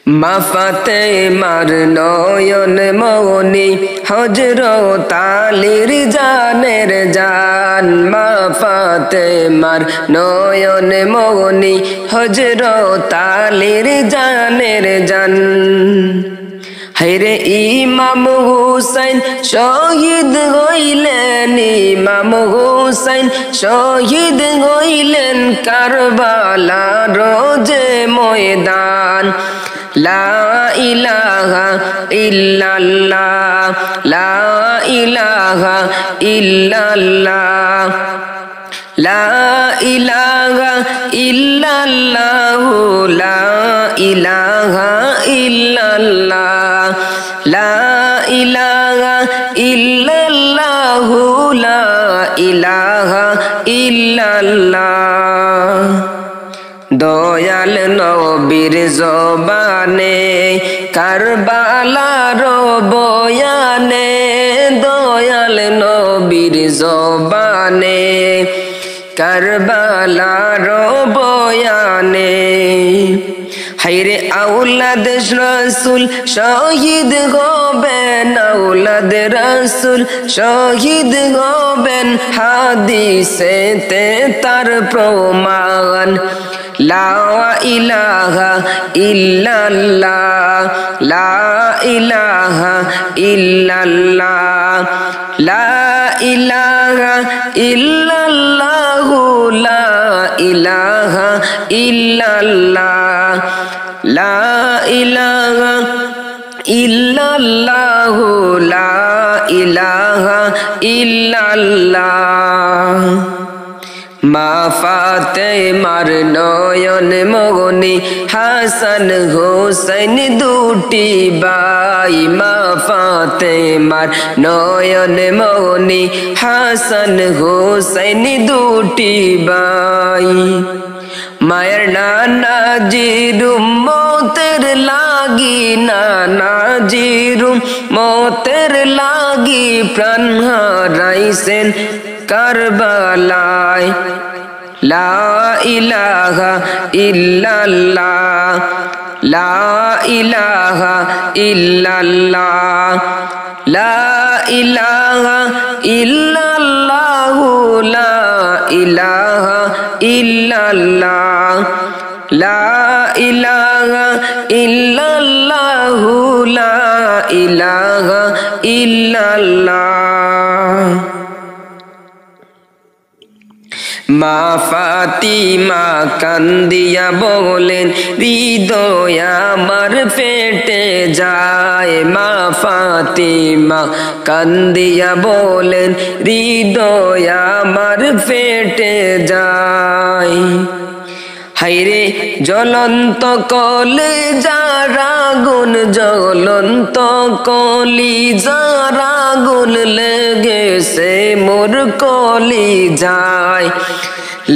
মা ফাতেমার নয়ন মনি হযরত আলীর জানের জান। মা ফাতেমার নয়ন মনি হযরত আলীর জানের জান। হায়রে ইমাম হুসাইন শহীদ হইলেন, ইমাম হুসাইন শহীদ হইলেন কারবালার যে ময়দান। লা ইলাহা ইল্লাল্লাহ, লা ইলাহা ইল্লাল্লাহ, লা ইলাহা ইল্লাল্লাহ, লা ইলাহা ইল্লাল্লাহ, লা ইলাহা ইল্লাল্লাহ, লা ইলাহা ইল্লাল্লাহ। দয়াল নবীর জবানে কারবালার বয়ানে, দয়াল নবীর জবানে কারবালার বয়ানে। হায়রে আওলাদ রাসূল শহীদ হবেন, আওলাদ রাসূল শহীদ হবেন হাদিসেতে তার প্রমাণ। লা ইলাহা ইল্লাল্লাহ, লা ইলাহা ইল্লাল্লাহ, লা ইলাহা ইল্লাল্লাহ, লা ইলাহা ইল্লাল্লাহ, লা ইলাহা ইল্লাল্লাহ, লা ইলাহা ইল্লাল্লাহ। মা ফাতেমার নয়ন মনি হাসান হোসেন দুটি ভাই। মা ফাতেমার নয়ন মনি হাসান হোসেন দুটি ভাই। মায়ের নানা জিরুম মতের লাগি, নানা জিরুম মতের লাগি প্রাণ হারাইছেন কারবালায়। লা ইলাহা ইল্লাল্লাহ, লা ইলাহা ইল্লাল্লাহ, লা ইলাহা ইল্লাল্লাহ, লা ইলাহা ইল্লাল্লাহ, লা ইলাহা ইল্লাল্লাহ, লা ইলাহা ইল্লাল্লাহ। মা ফাতিমা কান্দিয়া বলেন হৃদয় আমার ফেটে যায়। মা ফাতিমা কান্দিয়া বলেন হৃদয় আমার ফেটে যায়। হায়রে জ্বলন্ত কলে যারা গুণ, জ্বলন্ত কলি যারা গুণ লেগেছে মোর কলি যায়।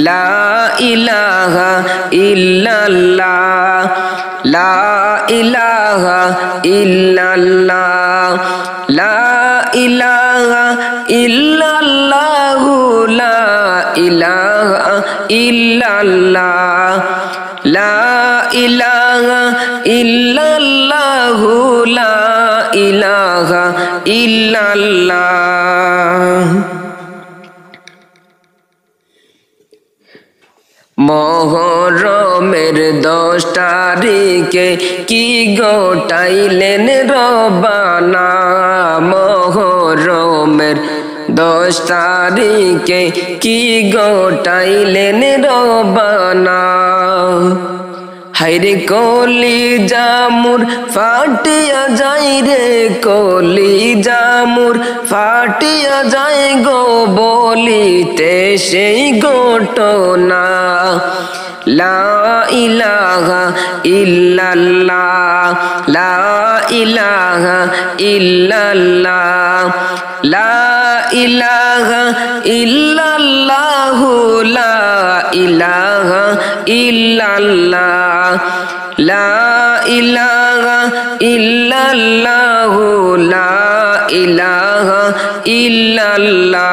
লা ইলাহা ইল্লাল্লাহ, লা ইলাহা ইল্লাল্লাহ, লা ইলাহা ইল্লাল্লাহ, লা ইলাহা ইল্লাল্লাহ, লা ইলাহা ইল্লাল্লাহ, লা ইলাহা ইল্লাল্লাহ। মুহররমের 10 তারিখে কি গোটাইলেন রবানা। মুহররমের 10 তারিখে কি গোটাইলেন রবানা। হায়রে কলিজা মোর ফাটিয়া যায় রে, কলিজা মোর ফাটিয়া যায় গো বলিতে সেই ঘটনা। লা ইলাহা ইল্লাল্লাহ, লা ইলাহা ইল্লাল্লাহ, লা ইলাহা ইল্লাল্লাহ, লা ইলাহা ইল্লাল্লাহ, লা ইলাহা ইল্লাল্লাহ, লা ইলাহা ইল্লাল্লাহ।